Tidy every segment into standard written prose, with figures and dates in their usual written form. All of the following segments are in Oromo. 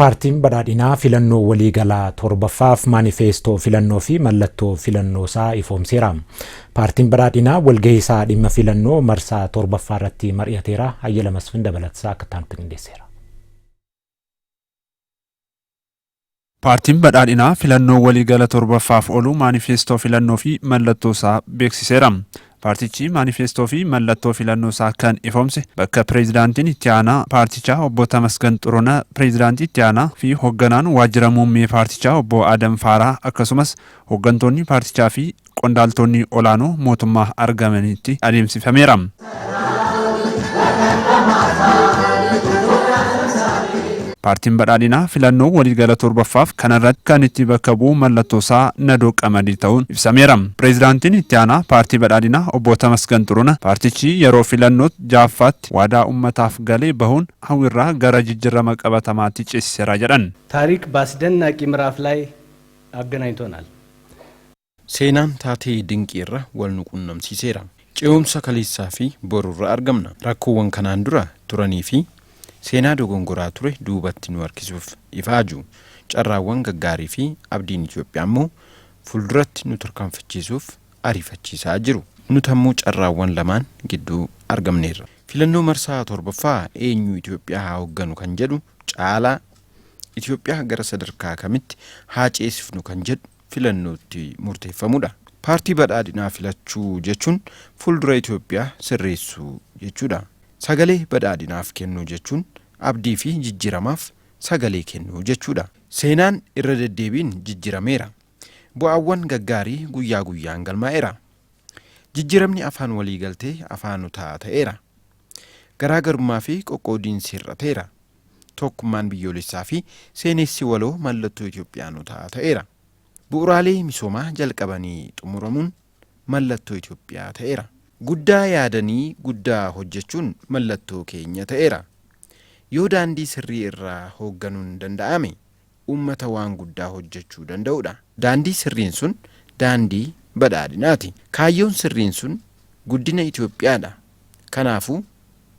Paartiin badhaadhinaa filannoo waliigalaa torbaffaaf maanifeestoo filannoo fi mallattoo filannoo isaa ifoomseera. Paartiin badhaadhinaa walgahii isaa dhimma filannoo marsaa torbaffaa irratti mari'ateera. Hayyala Masfin dabalatsaa akka taantu qindeesseera. Paartiin badhaadhinaa filannoo waliigala torbaffaaf oolu maanifeestoo filannoo fi mallattoo isaa beeksiseera. Paartichi maanifeestoo fi mallattoo filannoo isaa kan ifoomse bakka pireezidaantiin itti aanaa paartichaa obbo Tamasgan Xurunaa, pireezidaantii itti aanaa fi hoogganaan waajjira muummee paartichaa obbo Adam Faaraa akkasumas hooggantoonni paartichaa fi qondaaltonni olaanoo mootummaa argamanitti adeemsifameera. Paartiin badhaadhinaa filannoo waliigala torbaffaaf kanarratti kan itti bakka bu'u mallattoo isaa Nadoo Qamadii ta'uun ibsameera. Pireezidaantiin itti aanaa paartii badhaadhinaa obbo Tamasgan Xurunaa paartichi yeroo filannoo ja'affaatti waadaa uummataaf galee bahuun hawwirraa gara jijjiirama qabatamaatti ceesiseera jedhan. ታሪክ በአስደናቂ ምዕራፍ ላይ አገናኝቶናል። Seenaan taatee dinqii irra wal nu quunnamsiiseera. Ce'umsa kaleessaa fi borurra argamna. Rakkoowwan kanaan dura turanii fi seenaa dogongoraa ture duubatti nu harkisuuf ifaaju. Carraawwan gaggaarii fi abdiin Itoophiyaa immoo fuulduratti nu tarkaanfachiisuuf ariifachiisaa jiru. Nuti ammoo carraawwan lamaan gidduu argamneerra. Filannoo marsaa torbaffaa eenyu Itoophiyaa haa hoogganu kan jedhu caalaa Itoophiyaa gara sadarkaa kamitti haa ceesifnu kan jedhu filannootti murteeffamudha. Paartii badhaadhinaa filachuu jechuun fuuldura Itoophiyaa sirreessuu jechuudha. Sagalee badhaadhinaaf kennuu jechuun abdii fi jijjiiramaaf sagalee kennuu jechuudha. Seenaan irra deddeebiin jijjiirameera. Bu'aawwan gaggaarii guyyaa guyyaan galmaa'eera. Jijjiiramni afaan waliigaltee afaanotaa ta'eera. Garaagarummaa fi qoqqoodiinsi hir'ateera. Tokkummaan biyyoolessaa fi seenessi waloo mallattoo Itoophiyaanotaa ta'eera. Bu'uuraalee misoomaa jalqabanii xumuramuun mallattoo Itoophiyaa ta'eera. Guddaa yaadanii guddaa hojjechuun mallattoo keenya ta'eera. Yoo daandii sirrii irraa hoogganuun danda'ame uummata waan guddaa hojjechuu danda'udha. Daandii sirriin sun daandii badhaadhinaati. Kaayyoon sirriin sun guddina Itoophiyaadha. Kanaafuu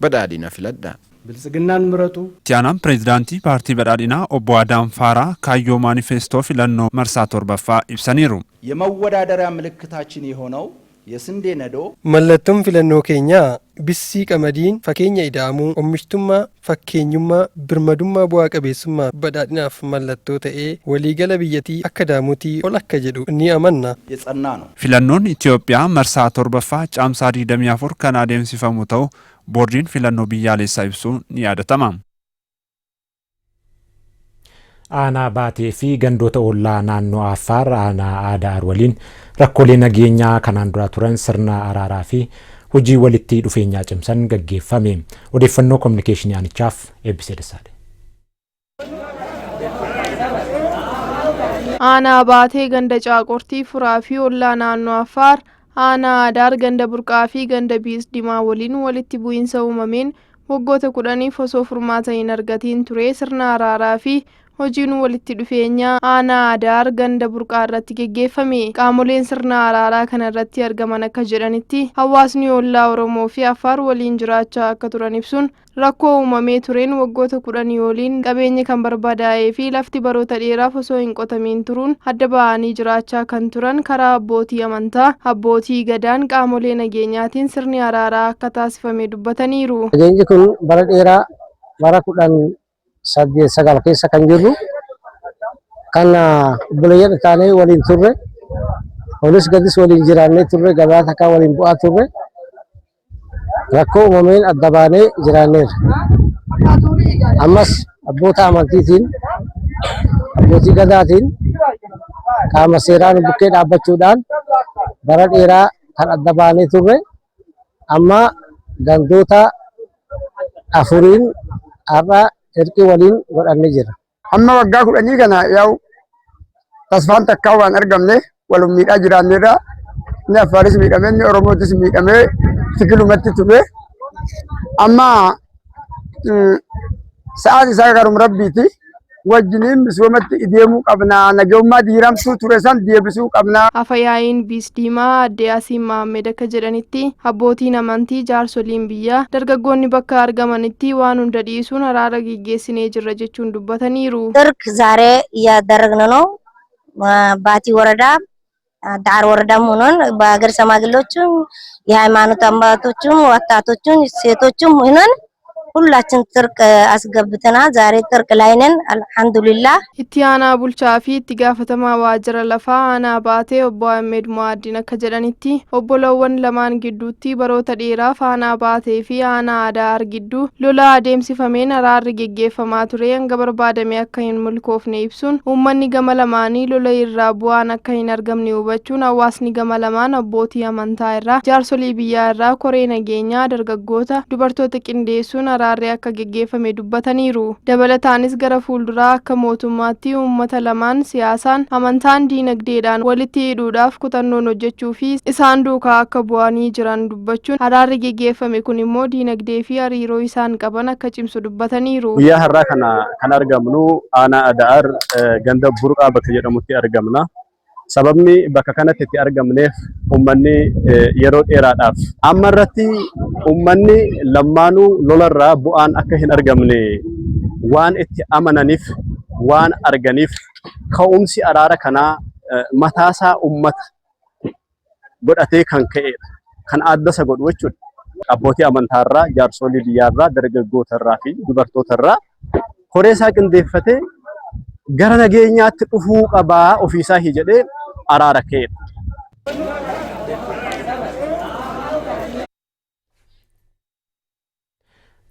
badhaadhina filadha. ብልጽግናን ምረጡ። Itti aanaan pireezidaantii paartii badhaadhinaa obbo Adam Faaraa kaayyoo maanifeestoo filannoo marsaa torbaffaa ibsaniiru. የመወዳደሪያ ምልክታችን የሆነው የስንዴ ነዶ mallattoon filannoo keenyaa bissii qamadiin fakkeenya ida'amuu oomishtummaa fakkeenyummaa birmadummaa bu'aa qabeessummaa badhaadhinaaf mallattoo ta'ee waliigala biyyattii akka daamutii ol akka jedhu ni amanna. የጸና ነው። Filannoon Itoophiyaa marsaa torbaffaa caamsaa 24 kan adeemsifamu ta'u boordiin filannoo biyyaalessaa ibsuun ni yaadatama. Aanaa baatee fi gandoota ollaa naannoo Affaar aanaa Adaar waliin rakkoolee nageenyaa kanaan dura turan sirna araaraa fi hojii walitti dhufeenyaa cimsan gaggeeffame. Odeeffannoo kominikeeshinii aanichaaf eebbisee Dasaale. Aanaa baatee ganda caaqortii furaa fi ollaa naannoo Affaar aanaa Adaar ganda burqaa fi ganda biis dimaa waliin walitti bu'iinsa uumameen waggoota 10 osoo furmaata hin argatiin ture sirna araaraa fi hojiin walitti dhufeenyaa aanaa Adaar ganda burqaa irratti gaggeeffame. Qaamoleen sirna araaraa kana irratti argaman akka jedhanitti hawaasni ollaa Oromoo fi Affaar waliin jiraachaa akka turan ibsuun rakkoo uumamee tureen waggoota 10 waliin qabeenya kan barbaadaa'ee fi lafti baroota dheeraaf osoo hin qotamin turuun adda ba'anii jiraachaa kan turan karaa abbootii amantaa abbootii gadaan qaamolee nageenyaatiin sirni araaraa akka taasifame dubbataniiru. Nageenyi kun bara dheeraa bara 18 keessa kan jirru kan obboleeyyan taanee waliin turre olis gadis waliin jiraannee turre gabaa takkaa waliin bu'aa turre rakkoo uumameen adda baanee jiraanneerra. Ammas abboota amantiitiin abbootii gadaatiin qaama seeraan bukkee dhaabbachuudhaan bara dheeraa kan adda baanee turre amma gandoota afuriin har'a erqii waliin godhannee jira. Amma waggaa 10 kana yaa'u tasfaan takkaa waan argamne walum miidhaa jiraanneerra inni Affaaris miidhamee inni Oromootis miidhamee tikilumatti ture. Amma sa'aan isaa garum rabbiiti wajjiniin misoomatti deemuu qabna nagayummaa diiramsuu ture san deebisuu qabna. Afayaa'iin Biisdiimaa Aadde Asiin Mahammed akka jedhanitti abbootiin amantii jaarsoliin biyyaa dargaggoonni bakka argamanitti waan hunda dhiisuun araara gaggeessinee jirra jechuun dubbataniiru. እርቅ ዛሬ እያደረግን ነው። ባቲ ወረዳ ዳር ወረዳም ሆነን በሀገር ሽማግሌዎችም የሃይማኖት አባቶችም ወጣቶችም ሴቶችም ሆነን ሁላችን ጥርቅ አስገብተና ዛሬ ጥርቅ ላይ ነን አልሐምዱሊላህ። ኢቲያና ቡልቻ ፊ itti gaafatamaa waajjira lafaa aanaa baatee obbo Ahmed Muaddin akka jedhanitti obbolawwan lamaan gidduutti baroota dheeraaf aanaa baatee fi aanaa Adaar gidduu lola adeemsifameen araarri geggeeffamaa ture hanga barbaadame akka hin milkoofne ibsuun uummanni gama lamaanii lola irraa bu'aan akka hin argamne hubachuun hawaasni gama lamaan abbootii amantaa irraa jaarsolii biyyaa irraa koree nageenyaa dargaggoota dubartoota qindeessuun araarri akka geggeeffame dubbataniiru. Dabalataanis gara fuulduraa akka mootummaatti uummata lamaan siyaasaan amantaan diinagdeedhaan walitti hidhuudhaaf kutannoon hojjechuu fi isaan duukaa akka bu'anii jiran dubbachuun araarri geggeeffame kun immoo diinagdee fi hariiroo isaan qaban akka cimsu dubbataniiru. Guyyaa har'aa kana kan argamnu aanaa Adaar ganda burqaa bakka jedhamutti argamna. Sababni bakka kanatti itti argamneef uummanni yeroo dheeraadhaaf amma irratti uummanni lamaanuu lolarraa bu'aan akka hin argamne waan itti amananiif waan arganiif ka'umsi araara kanaa mataasaa uummata godhatee kan ka'edha. Kan addasa godhu jechuudha. Abbootii amantaarraa, jaarsolii biyyaarraa, dargaggootarraa fi dubartootarraa koree isaa qindeeffatee gara nageenyaatti dhufuu qabaa ofiisaa jedhee araara ka'edha.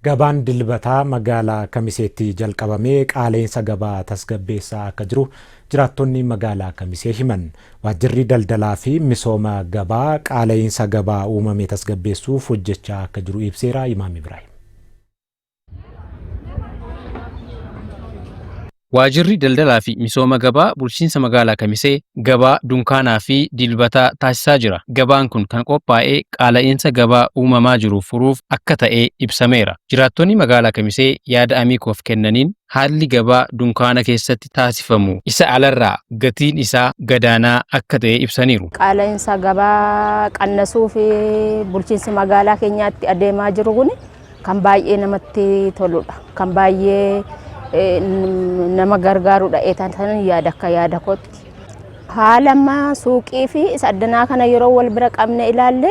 Gabaan dilbataa magaalaa Kamiseetti jalqabamee qaala'insa gabaa tasgabbeessaa akka jiru jiraattonni magaalaa Kamisee himan. Waajjirri daldalaa fi misooma gabaa qaala'insa gabaa uumame tasgabbeessuuf hojjechaa akka jiru ibseera. Imaam Ibrahim. Waajjirri daldalaa fi misooma gabaa bulchiinsa magaalaa Kamisee gabaa dunkaanaa fi dilbataa taasisaa jira. Gabaan kun kan qophaa'ee qaala'insa gabaa uumamaa jiru furuuf akka ta'e ibsameera. Jiraattonni magaalaa Kamisee yaada Amiikoof kennaniin haalli gabaa dunkaana keessatti taasifamu isa alarraa gatiin isaa gadaanaa akka ta'e ibsaniiru. Qaala'insa gabaa qannasuu fi bulchiinsi magaalaa keenyaatti adeemaa jiru kun kan baay'ee namatti toludha. Kan baay'ee nama gargaarudha eetan yaada akka yaada kootti. Haala amma suuqii fi isa addanaa kana yeroo wal bira qabne ilaalle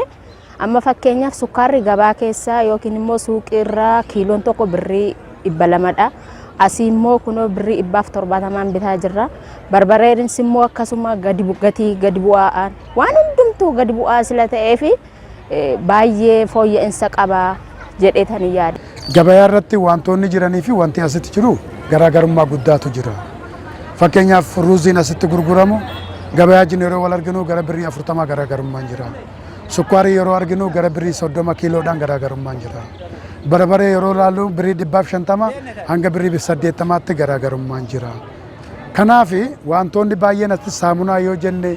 amma fakkeenyaaf sukkaarri gabaa keessaa yookiin immoo suuqii irraa kiiloon tokko birrii 200dha. Asii immoo kunoo birrii 170 bitaa jirra. Barbareedins immoo akkasuma gatii gadi bu'aan waan hundumtuu gadi bu'aa sila ta'ee fi baay'ee fooyya'insa qaba jedheetan yaada. Gabayaa irratti wantoonni jiranii fi wanti asitti jiru garaagarummaa guddaatu jira. Fakkeenyaaf ruuziin asitti gurguramu gabayaa jin yeroo wal arginu gara birrii 40 garaagarummaan jira. Sukkaarii yeroo arginu gara birrii 30 kiiloodhaan garaagarummaan jira. Barbaree yeroo ilaallu birrii 150 hanga birrii 80tti garaagarummaan jira. Kanaaf wantoonni baay'een asitti saamunaa yoo jenne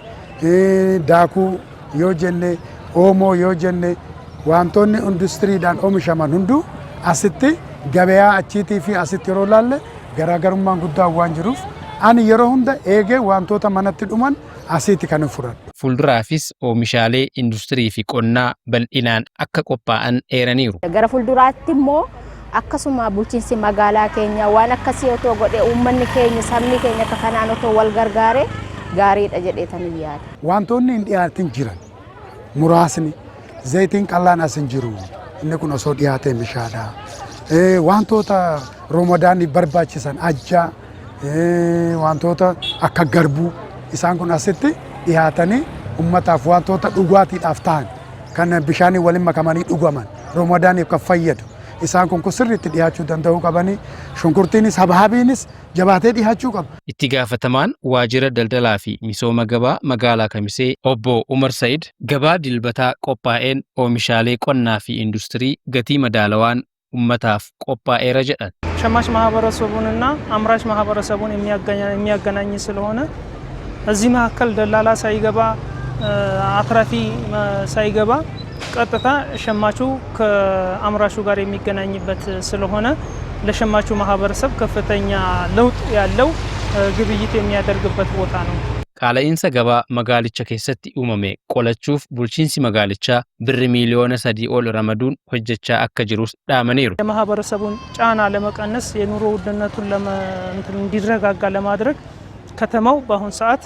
daakuu yoo jenne oomoo yoo jenne wantoonni industiriidhaan oomishaman hunduu asitti gabayaa achiitii fi asitti yeroo ilaalle garaagarummaan guddaa waan jiruuf ani yeroo hunda eegee wantoota manatti dhuman asitti kan furan. Fuulduraafis oomishaalee industirii fi qonnaa bal'inaan akka qophaa'an eeraniiru. Gara fuulduraatti immoo akkasuma bulchiinsi magaalaa keenya waan akkasii otoo godhe uummanni keenya sabni keenya akka kanaan otoo wal gargaare gaariidha jedheetan yaada. Wantoonni hin dhiyaatin jiran muraasni zayitiin qallaan as hin jiru. Inni kun osoo dhiyaatee bishaadha. Wantoota Ramadaaniif barbaachisan ajjaa wantoota akka garbuu isaan kun asitti dhiyaatanii ummataaf wantoota dhugaatiidhaaf ta'an kan bishaanii waliin makamanii dhugaman Ramadaaniif kan fayyadu isaan kun sirriitti dhiyaachuu danda'uu qabanii shunkurtiinis habaabiinis jabaatee dhiyaachuu qaba. Itti gaafatamaan waajjira daldalaa fi misooma gabaa magaalaa Kamisee obbo Umar Said gabaa dilbataa qophaa'een oomishaalee qonnaa fi industirii gatii madaalawaan ummataaf qophaa'eera jedhan. ሸማች ማህበረሰቡንና አምራች ማህበረሰቡን የሚያገናኝ ስለሆነ እዚህ መካከል ደላላ ሳይገባ አትራፊ ሳይገባ ቀጥታ ሸማቹ ከአምራቹ ጋር የሚገናኝበት ስለሆነ ለሸማቹ ማህበረሰብ ከፍተኛ ለውጥ ያለው ግብይት የሚያደርግበት ቦታ ነው። Qaala'insa gabaa magaalicha keessatti uumame qolachuuf bulchiinsi magaalichaa birri miiliyoona 3 ol ramaduun hojjechaa akka jirus dhaamaniiru. የማህበረሰቡን ጫና ለመቀነስ የኑሮ ውድነቱን እንዲረጋጋ ለማድረግ ከተማው በአሁን ሰዓት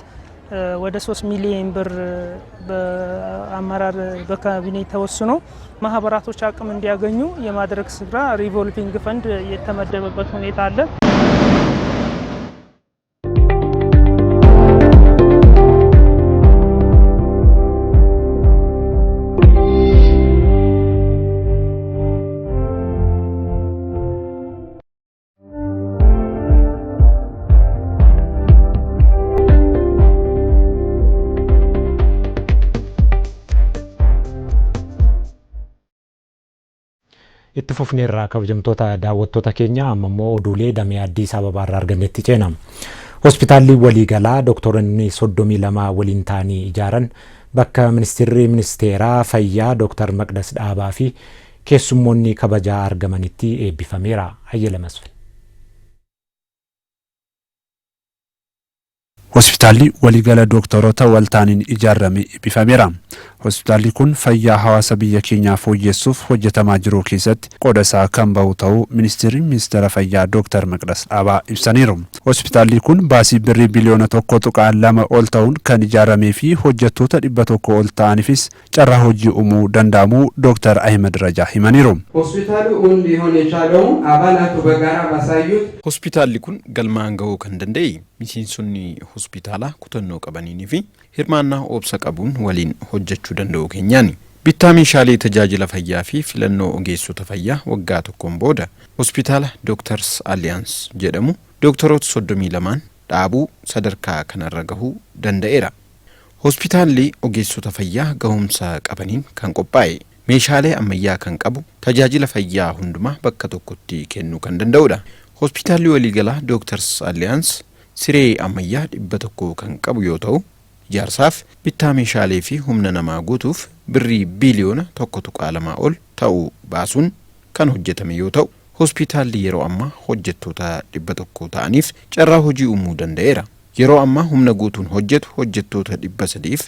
ወደ 3 ሚሊዮን ብር በአመራር በካቢኔ ተወስኖ ማህበራቶች አቅም እንዲያገኙ የማድረግ ስራ ሪቮልቪንግ ፈንድ የተመደበበት ሁኔታ አለ። itti fufneerraa kabajamtoota daawwattoota keenya ammoo oduulee damee Addis Ababaarraa argannetti ceenam. Hospitaalli waliigalaa doktoroonni 32 waliin ta'anii ijaaran bakka ministeeraa fayyaa Dr. Maqdas Dhaabaa fi keessummoonni kabajaa argamanitti eebbifameera. Ayyala Masfin. Hospitaalli waliigala doktoroota waltaaniin ijaarame eebbifameera. Hospitaalli kun fayyaa hawaasa biyya keenyaa fooyyessuuf hojjetamaa jiru keessatti qooda isaa kan bahu ta'uu ministeera fayyaa Dr. Maqdas Dhaabaa ibsaniiru. Hospitaalli kun baasii birrii biliyoona 1.2 ol ta'uun kan ijaaramee fi hojjettoota 100 ol ta'aniifis carraa hojii uumuu danda'amuu Dr. Ahmed Rajaa himaniiru. Hospitaalli kun galmaan gahuu kan danda'e miseensonni hospitaalaa kutannoo qabanii fi hirmaannaa obsa qabuun waliin hojjechuu danda'u keenyaani. Bittaa meeshaalee tajaajila fayyaa fi filannoo ogeessota fayyaa waggaa tokkoon booda hospitaala Doctors Alliance jedhamu doktoroota 32 dhaabuu sadarkaa kanarra gahuu danda'eera. Hospitaalli ogeessota fayyaa gahumsa qabaniin kan qophaa'e meeshaalee ammayyaa kan qabu tajaajila fayyaa hundumaa bakka tokkotti kennuu kan danda'udha. Hospitaalli waliigalaa Doctors Alliance siree ammayyaa 100 kan qabu yoo ta'u ijaarsaaf bittaa meeshaalee fi humna namaa guutuuf birrii biliyoona 1.2 ol ta'uu baasuun kan hojjetame yoo ta'u hospitaalli yeroo ammaa hojjettoota 100 ta'aniif carraa hojii uumuu danda'eera. Yeroo ammaa humna guutuun hojjetu hojjettoota 300f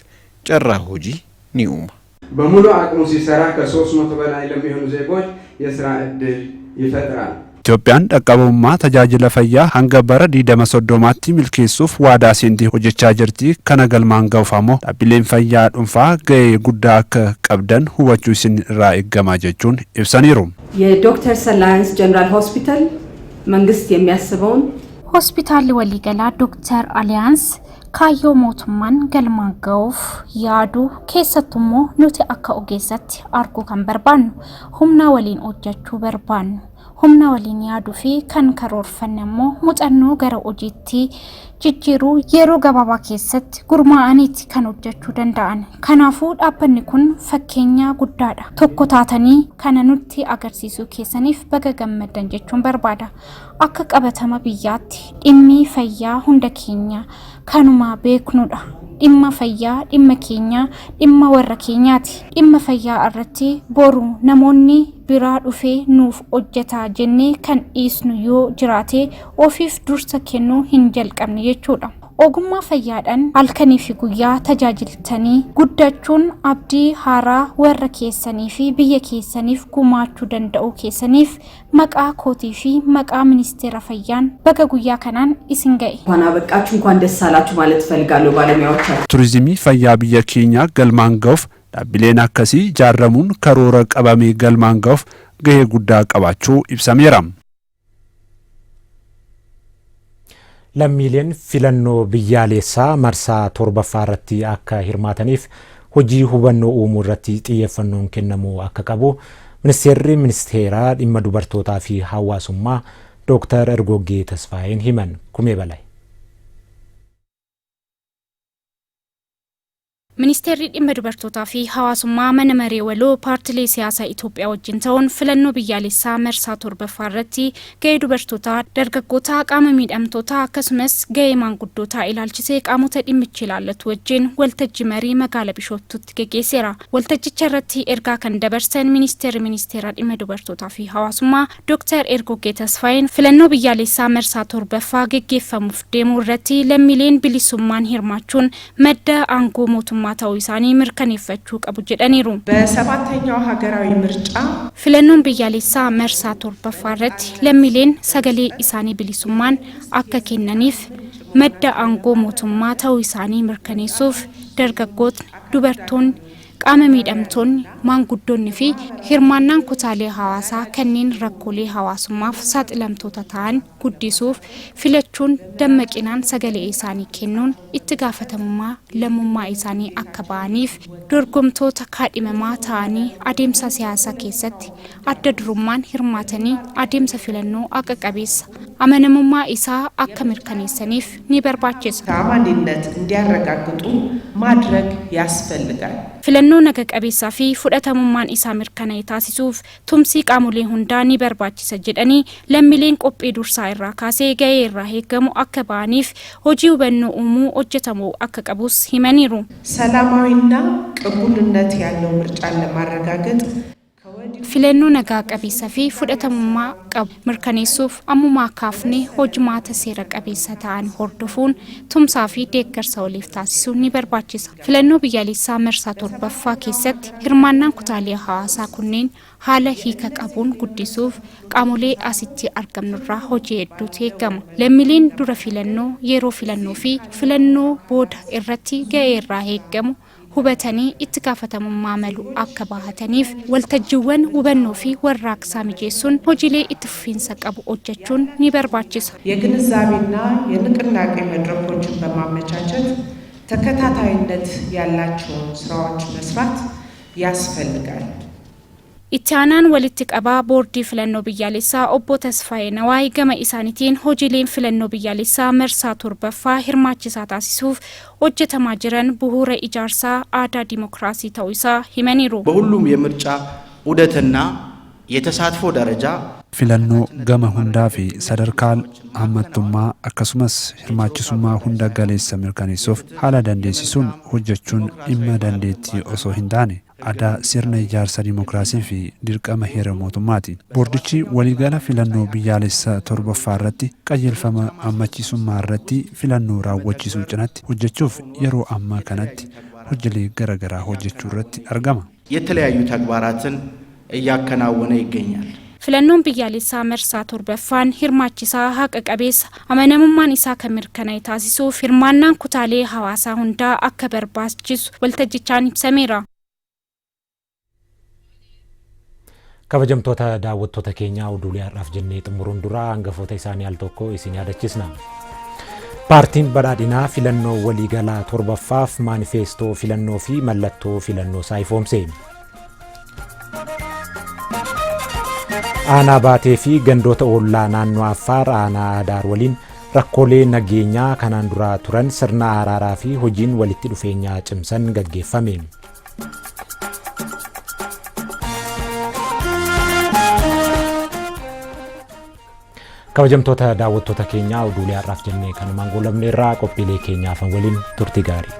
carraa hojii ni uuma. በሙሉ አቅሙ ሲሰራ ከ300 በላይ ለሚሆኑ ዜጎች የሥራ ዕድል ይፈጥራል. Itoophiyaan dhaqqabummaa tajaajila fayyaa hanga bara 2030tti milkeessuuf waadaa seentii hojjechaa jirti. Kana galmaan ga'uuf ammoo dhaabbileen fayyaa dhuunfaa ga'ee guddaa akka qabdan hubachuu isin irraa eeggamaa jechuun ibsaniiru. የዶክተርስ አላያንስ ጀነራል ሆስፒታል መንግስት የሚያስበውን ሆስፒታል ወሊገላ ዶክተር አሊያንስ ካዮ ሞቱማን galmaan ga'uuf yaadu keessattummoo nuti akka ogeessatti arguu kan barbaannu humna waliin hojjechuu barbaannu. Humna waliin yaaduu fi kan karoorfanne immoo muuxannoo gara hojiitti jijjiiruu yeroo gabaabaa keessatti gurmaa'aniiti kan hojjechuu danda'an. Kanaafuu dhaabbanni kun fakkeenya guddaadha. Tokko taatanii kana nutti agarsiisuu keessaniif baga gammaddan jechuun barbaada. Akka qabatama biyyaatti dhimmi fayyaa hunda keenya kanuma beeknudha. Dhimma fayyaa dhimma keenya dhimma warra keenyaati. Dhimma fayyaa irratti boru namoonni biraa dhufee nuuf hojjetaa jennee kan dhiisnu yoo jiraate ofiif dursa kennuu hin jalqabne jechuudha. Ogummaa fayyaadhaan halkanii fi guyyaa tajaajiltanii guddachuun abdii haaraa warra keessanii fi biyya keessaniif gumaachuu danda'u keessaniif maqaa kootii fi maqaa ministeera fayyaan baga guyyaa kanaan isin ga'e. እንኳን አበቃችሁ እንኳን ደስ አላችሁ ማለት እፈልጋለሁ ባለሙያዎቻችን። Turizimii fayyaa biyya keenyaa galmaan ga'uuf dhaabbileen akkasii ijaaramuun karoora qabamee galmaan ga'uuf gahee guddaa qabaachuu ibsameera. Lammiileen filannoo biyyaalessaa marsaa 7ffaa irratti akka hirmaataniif hojii hubannoo uumuu irratti xiyyeeffannoon kennamuu akka qabu ministeeraa dhimma dubartootaa fi hawaasummaa Dr. Ergoggee Tasfaayeen himan. Kumee Balay. Ministeerri dhimma dubartootaa fi hawaasummaa mana maree waloo paartilee siyaasaa Itoophiyaa wajjin ta'uun filannoo biyyaalessaa marsaa torbaffaa irratti gahee dubartootaa, dargaggootaa, qaama miidhamtootaa akkasumas gahee maanguddootaa ilaalchisee qaamota dhimmichi ilaallatu wajjin waltajjii marii magaalaa Bishooftuutti gaggeesseera. Waltajjicha irratti ergaa kan dabarsan ministeera dhimma dubartootaa fi hawaasummaa Dr. Ergogee Tasfaayeen filannoo biyyaalessaa marsaa torbaffaa gaggeeffamuuf deemuu irratti lammiileen bilisummaan hirmaachuun madda aangoo mootummaa ta'uu isaanii mirkaneeffachuu qabu jedhaniiru. በሰባተኛው ሀገራዊ ምርጫ filannoon biyyaalessaa marsaa torbaffaa irratti lammiileen sagalee isaanii bilisummaan akka kennaniif madda aangoo mootummaa ta'uu isaanii mirkaneessuuf dargaggoonni, dubartoonni, qaama miidhamtoonni, maanguddoonni fi hirmaannaan kutaalee hawaasaa kanneen rakkoolee hawaasummaaf saaxilamtoota ta'an guddisuuf filachuun dammaqinaan sagalee isaanii kennuun itti gaafatamummaa lammummaa isaanii akka ba'aniif dorgomtoota kaadhimamaa ta'anii adeemsa siyaasaa keessatti adda durummaan hirmaatanii adeemsa filannoo akka qabeessa amanamummaa isaa akka mirkaneessaniif ni barbaachisa. ታማኝነት እንዲያረጋግጡ ማድረግ ያስፈልጋል። filannoo naga qabeessaa fi fudhatamummaan isaa mirkanaa'e taasisuuf tumsii qaamolee hundaa ni barbaachisa jedhanii lammiileen qophii dursaa irraa kaasee gahee irraa eegamu akka ba'aniif hojii hubannoo uumuu hojjetamuu akka qabus himaniiru. ሰላማዊና ቅቡልነት ያለው ምርጫን ለማረጋገጥ filannoo nagaa qabeessaa fi fudhatamummaa qabu mirkaneessuuf ammumaa kaafnee hojimaata seera qabeessa ta'an hordofuun tumsaa fi deeggarsa waliif taasisuun ni barbaachisa. Filannoo biyyaalessaa marsaa torbaffaa keessatti hirmaannaan kutaalee hawaasaa kunneen haala hiika qabuun guddisuuf qaamolee asitti argamnurraa hojii hedduutu eegama. Lammiileen dura filannoo, yeroo filannoo fi filannoo booda irratti gahee irraa eegamu hubatanii itti gaafatamummaa malu akka bahataniif waltajjiiwwan hubannoo fi warraaqsaa mijeessuun hojiilee itti fufiinsa qabu hojjechuun ni barbaachisa. የግንዛቤና የንቅናቄ መድረኮችን በማመቻቸት ተከታታይነት ያላቸውን ስራዎች መስራት ያስፈልጋል። itti aanaan walitti qabaa boordii filannoo biyyaalessaa obbo Tasfaayee Nawaay gama isaaniitiin hojiileen filannoo biyyaalessaa marsaa torbaffaa hirmaachisaa taasisuuf hojjetamaa jiran bu'uura ijaarsaa aadaa ዲሞክራሲ ta'uu isaa himaniiru. በሁሉም የምርጫ ዑደትና የተሳትፎ ደረጃ filannoo gama hundaa fi sadarkaa hammattummaa akkasumas hirmaachisummaa hunda galeessa mirkaneessuuf haala dandeessisuun hojjechuun dhimma dandeettii osoo hin taane aadaa sirna ijaarsa ዲሞክራሲii fi dirqama heera mootummaati. Boordichi waliigala filannoo biyyaalessaa torbaffaa irratti qajeelfama hammachiisummaa irratti filannoo raawwachiisuu cinatti hojjechuuf yeroo ammaa kanatti hojiilee garaagaraa hojjechuu irratti argama. የተለያዩ ተግባራትን እያከናወነ ይገኛል። filannoon biyyaalessaa marsaa torbaffaan hirmaachisaa haqa qabeessa amanamummaan isaa kan mirkanaa'e taasisuuf hirmaannaan kutaalee hawaasaa hundaa akka barbaachisu waltajjichaan ibsameera. kabajamtoota daawwattoota keenyaa oduulee har'aaf jennee xumuruun dura hangafoota isaanii al tokko isin yaadachiisna. paartiin badhaadhinaa filannoo waliigalaa torbaffaaf maanifeestoo filannoo fi mallattoo filannoo isaa ifoomse. aanaa baatee fi gandoota ollaa naannoo Affaar aanaa Adaar waliin rakkoolee nageenyaa kanaan dura turan sirna araaraa fi hojiin walitti dhufeenyaa cimsan gaggeeffame. kabajamtoota daawwattoota keenyaa oduulee har'aaf jennee kanumaan goolabneerraa qophiilee keenyaaf waliin turtii gaarii.